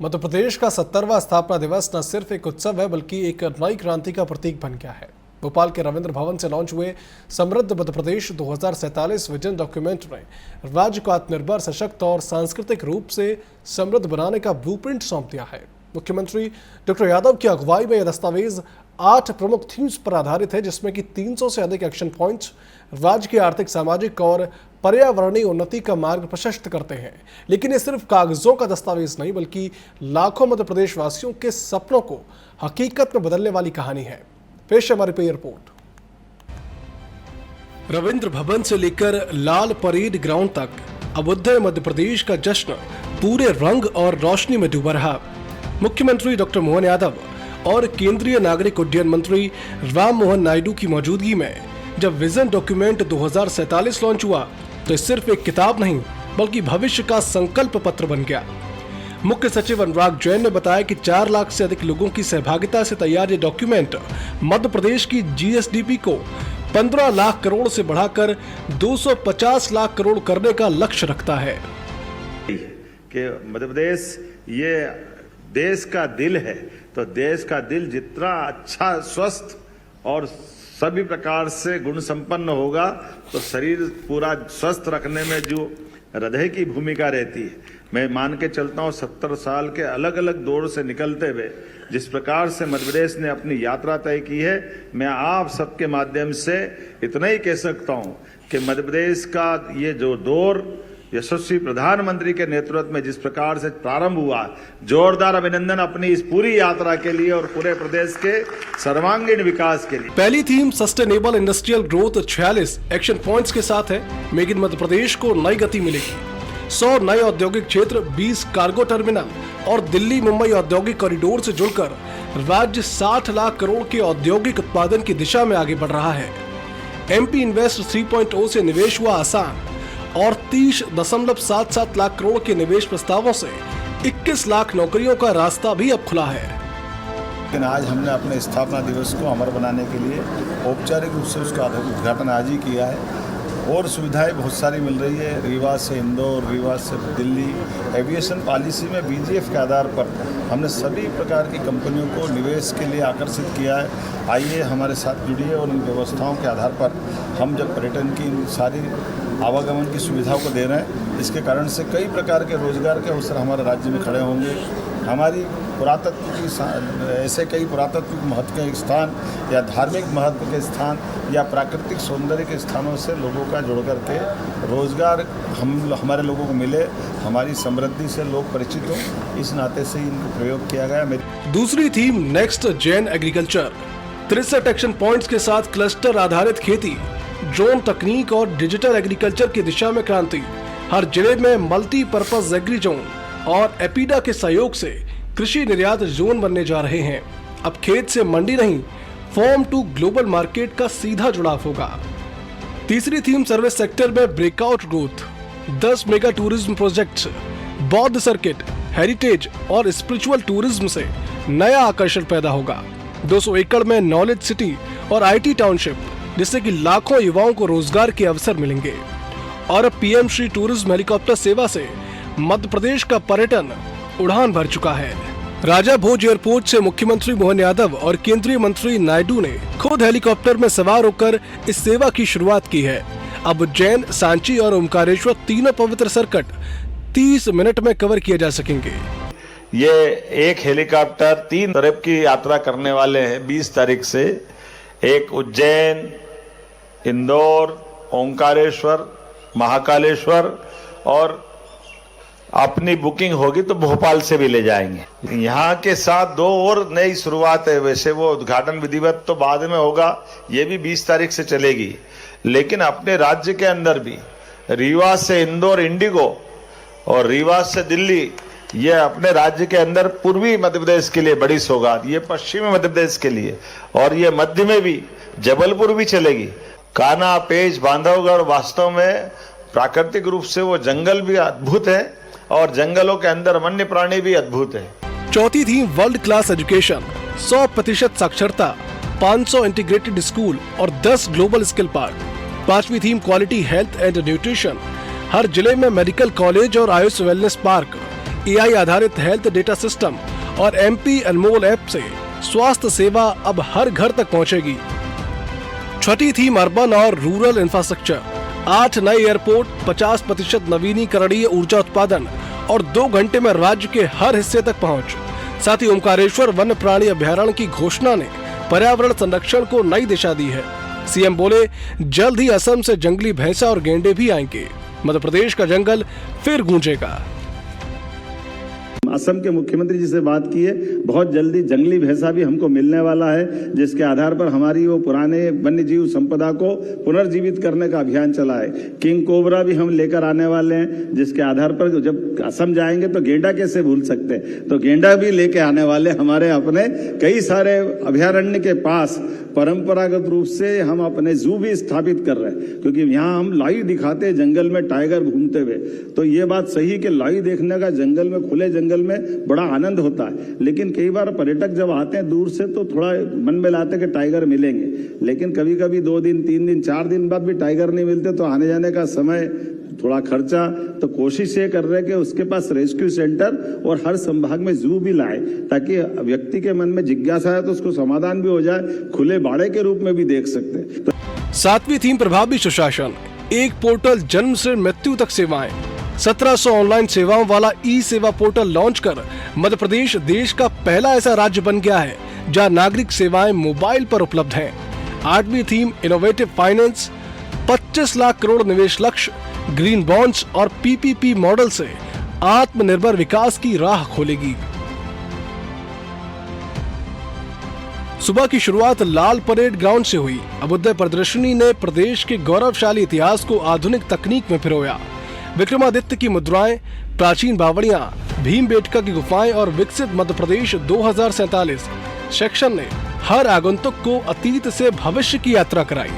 मध्य प्रदेश का 70वां स्थापना दिवस न सिर्फ एक उत्सव है बल्कि एक नई क्रांति का प्रतीक बन गया है। भोपाल के रविंद्र भवन से लॉन्च हुए समृद्ध मध्य प्रदेश 2047 विजन डॉक्यूमेंट ने राज्य को आत्मनिर्भर, सशक्त और सांस्कृतिक रूप से समृद्ध बनाने का ब्लूप्रिंट सौंप दिया है। मुख्यमंत्री डॉक्टर यादव की अगुवाई में यह दस्तावेज 8 प्रमुख थीम्स पर आधारित है, जिसमें कि 300 से अधिक एक्शन पॉइंट्स राज्य की आर्थिक, सामाजिक और पर्यावरणीय उन्नति का मार्ग प्रशस्त करते हैं। लेकिन ये सिर्फ कागजों का दस्तावेज नहीं बल्कि लाखों मध्य प्रदेश वासियों के सपनों को हकीकत में बदलने वाली कहानी है। पेश है हमारी पे रिपोर्ट। रविंद्र भवन से लेकर लाल परेड ग्राउंड तक अबुद्धय मध्य प्रदेश का जश्न पूरे रंग और रोशनी में डूबा रहा। मुख्यमंत्री डॉक्टर मोहन यादव और केंद्रीय नागरिक उड्डयन मंत्री राम मोहन नायडू की मौजूदगी में जब विजन डॉक्यूमेंट 2047 लॉन्च हुआ तो सिर्फ एक किताब नहीं बल्कि भविष्य का संकल्प पत्र बन गया। मुख्य सचिव अनुराग जैन ने बताया कि 4 लाख से अधिक लोगों की सहभागिता से तैयार ये डॉक्यूमेंट मध्य प्रदेश की जीएसडीपी को 15 लाख करोड़ से बढ़ाकर 250 लाख करोड़ करने का लक्ष्य रखता है। कि मध्य प्रदेश ये देश का दिल है, तो देश का दिल जितना अच्छा, स्वस्थ और सभी प्रकार से गुण संपन्न होगा तो शरीर पूरा स्वस्थ रखने में जो हृदय की भूमिका रहती है, मैं मान के चलता हूँ 70 साल के अलग अलग दौर से निकलते हुए जिस प्रकार से मध्य प्रदेश ने अपनी यात्रा तय की है, मैं आप सबके माध्यम से इतना ही कह सकता हूँ कि मध्य प्रदेश का ये जो दौर यशस्वी प्रधानमंत्री के नेतृत्व में जिस प्रकार से प्रारंभ हुआ, जोरदार अभिनंदन अपनी इस पूरी यात्रा के लिए और पूरे प्रदेश के सर्वांगीण विकास के लिए। पहली theme sustainable industrial growth 46 action points के साथ है। मेक इन मध्य प्रदेश को नई गति मिलेगी। 100 नए औद्योगिक क्षेत्र, 20 कार्गो टर्मिनल और दिल्ली मुंबई औद्योगिक कॉरिडोर से जुड़कर राज्य 60 लाख करोड़ के औद्योगिक उत्पादन की दिशा में आगे बढ़ रहा है। MP इन्वेस्ट 3.0 से निवेश हुआ आसान और 30.77 लाख करोड़ के निवेश प्रस्तावों से 21 लाख नौकरियों का रास्ता भी अब खुला है। लेकिन आज हमने अपने स्थापना दिवस को अमर बनाने के लिए औपचारिक रूप से उसका उद्घाटन आज ही किया है और सुविधाएं बहुत सारी मिल रही है। रीवा से इंदौर, रीवा से दिल्ली। एविएशन पॉलिसी में BGF के आधार पर हमने सभी प्रकार की कंपनियों को निवेश के लिए आकर्षित किया है। आइए हमारे साथ जुड़िए और इन व्यवस्थाओं के आधार पर हम जब पर्यटन की इन सारी आवागमन की सुविधाओं को दे रहे हैं, इसके कारण से कई प्रकार के रोजगार के अवसर हमारे राज्य में खड़े होंगे। हमारी पुरातत्व की ऐसे कई पुरातत्विक महत्व के स्थान या धार्मिक महत्व के स्थान या प्राकृतिक सौंदर्य के स्थानों से लोगों का जोड़ करके रोजगार हमारे लोगों को मिले, हमारी समृद्धि से लोग परिचित हों, इस नाते से इनका प्रयोग किया गया। दूसरी theme next gen agriculture, 63 action points के साथ क्लस्टर आधारित खेती, ड्रोन तकनीक और डिजिटल एग्रीकल्चर की दिशा में क्रांति। हर जिले में मल्टीपर्पज एग्री जोन और एपीडा के सहयोग से कृषि निर्यात जोन बनने जा रहे हैं। अब खेत से मंडी नहीं, फार्म टू ग्लोबल मार्केट का सीधा जुड़ाव होगा। तीसरी थीम सर्विस सेक्टर में breakout growth, 10 mega tourism projects, बौद्ध सर्किट, हेरिटेज और स्पिरिचुअल टूरिज्म से नया आकर्षण पैदा होगा। 200 एकड़ में नॉलेज सिटी और IT टाउनशिप, जिससे कि लाखों युवाओं को रोजगार के अवसर मिलेंगे। और अब PM श्री टूरिज्म हेलीकॉप्टर सेवा से मध्य प्रदेश का पर्यटन उड़ान भर चुका है। राजा भोज एयरपोर्ट से मुख्यमंत्री मोहन यादव और केंद्रीय मंत्री नायडू ने खुद हेलीकॉप्टर में सवार होकर इस सेवा की शुरुआत की है। अब उज्जैन, सांची और ओमकारेश्वर तीनों पवित्र सर्किट 30 मिनट में कवर किए जा सकेंगे। ये एक हेलीकॉप्टर 3 तरफ की यात्रा करने वाले हैं 20 तारीख से। एक उज्जैन, इंदौर, ओंकारेश्वर, महाकालेश्वर और अपनी बुकिंग होगी तो भोपाल से भी ले जाएंगे। यहाँ के साथ 2 और नई शुरुआत है। वैसे वो उद्घाटन विधिवत तो बाद में होगा, ये भी 20 तारीख से चलेगी। लेकिन अपने राज्य के अंदर भी रीवा से इंदौर इंडिगो और रीवा से दिल्ली, ये अपने राज्य के अंदर पूर्वी मध्य प्रदेश के लिए बड़ी सौगात, ये पश्चिमी मध्य प्रदेश के लिए, और ये मध्य में भी जबलपुर भी चलेगी। कान्हा, पेंच, बांधवगढ़ वास्तव में प्राकृतिक रूप से वो जंगल भी अद्भुत है और जंगलों के अंदर वन्य प्राणी भी अद्भुत है। चौथी थीम वर्ल्ड क्लास एजुकेशन, 100% साक्षरता, 500 इंटीग्रेटेड स्कूल और 10 ग्लोबल स्किल पार्क। पांचवी theme quality health and nutrition, हर जिले में मेडिकल कॉलेज और आयुष वेलनेस पार्क। AI आधारित हेल्थ डेटा सिस्टम और MP अनमोल ऐप से स्वास्थ्य सेवा अब हर घर तक पहुंचेगी। छठी थीम अर्बन और रूरल इंफ्रास्ट्रक्चर, 8 नए एयरपोर्ट, 50% नवीनीकरणीय ऊर्जा उत्पादन और 2 घंटे में राज्य के हर हिस्से तक पहुंच। साथ ही ओमकारेश्वर वन्य प्राणी अभ्यारण्य की घोषणा ने पर्यावरण संरक्षण को नई दिशा दी है। सीएम बोले, जल्द ही असम से जंगली भैंसा और गेंडे भी आएंगे, मध्य प्रदेश का जंगल फिर गूंजेगा। असम के मुख्यमंत्री जी से बात की है, बहुत जल्दी जंगली भैंसा भी हमको मिलने वाला है, जिसके आधार पर हमारी वो पुराने वन्य जीव संपदा को पुनर्जीवित करने का अभियान चला है। किंग कोबरा भी हम लेकर आने वाले हैं, जिसके आधार पर जब असम जाएंगे तो गेंडा कैसे भूल सकते हैं, तो गेंडा भी लेके आने वाले। हमारे अपने कई सारे अभयारण्य के पास परंपरागत रूप से हम अपने जू भी स्थापित कर रहे हैं, क्योंकि यहाँ हम लाइव दिखाते हैं जंगल में टाइगर घूमते हुए। तो ये बात सही है कि लाइव देखने का जंगल में, खुले जंगल में बड़ा आनंद होता है, लेकिन कई बार पर्यटक जब आते हैं दूर से तो थोड़ा मन में लाते हैं कि टाइगर मिलेंगे, लेकिन कभी कभी 2 दिन 3 दिन 4 दिन बाद भी टाइगर नहीं मिलते, तो आने जाने का समय, थोड़ा खर्चा। तो कोशिश ये कर रहे हैं कि उसके पास रेस्क्यू सेंटर और हर संभाग में जू भी लाए, ताकि व्यक्ति के मन में जिज्ञासा है तो उसको समाधान भी हो जाए, खुले बाड़े के रूप में भी देख सकते हैं। तो 7वीं थीम प्रभावी सुशासन, एक पोर्टल जन्म से मृत्यु तक सेवाएं, 1700 ऑनलाइन सेवाओं वाला ई सेवा पोर्टल लॉन्च कर मध्य प्रदेश देश का पहला ऐसा राज्य बन गया है जहां नागरिक सेवाएं मोबाइल पर उपलब्ध हैं। 8वीं theme innovative finance, 25 lakh crore निवेश लक्ष्य, ग्रीन बॉन्ड्स और PPP मॉडल से आत्मनिर्भर विकास की राह खोलेगी। सुबह की शुरुआत लाल परेड ग्राउंड से हुई। अभ्युदय प्रदर्शनी ने प्रदेश के गौरवशाली इतिहास को आधुनिक तकनीक में पिरोया। विक्रमादित्य की मुद्राएं, प्राचीन बावड़ियां, भीमबेटका की गुफाएं और विकसित मध्य प्रदेश 2047 सेक्शन ने हर आगंतुक को अतीत से भविष्य की यात्रा कराई।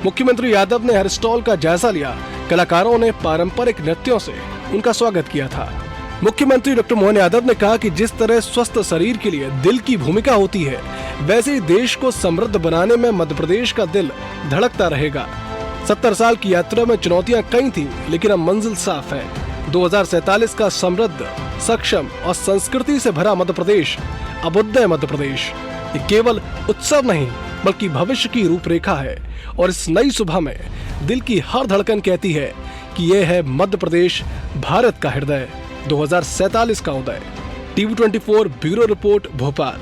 मुख्यमंत्री यादव ने हर स्टॉल का जायजा लिया। कलाकारों ने पारंपरिक नृत्यों से उनका स्वागत किया था। मुख्यमंत्री डॉक्टर मोहन यादव ने कहा कि जिस तरह स्वस्थ शरीर के लिए दिल की भूमिका होती है, वैसे ही देश को समृद्ध बनाने में मध्य प्रदेश का दिल धड़कता रहेगा। 70 साल की यात्रा में चुनौतियां कई थी, लेकिन अब मंजिल साफ है। 2047 का समृद्ध, सक्षम और संस्कृति से भरा मध्य प्रदेश, अभ्युदय मध्य प्रदेश, ये केवल उत्सव नहीं बल्कि भविष्य की रूपरेखा है। और इस नई सुबह में दिल की हर धड़कन कहती है कि यह है मध्य प्रदेश, भारत का हृदय, 2047 का उदय। TV24 bureau report, Bhopal.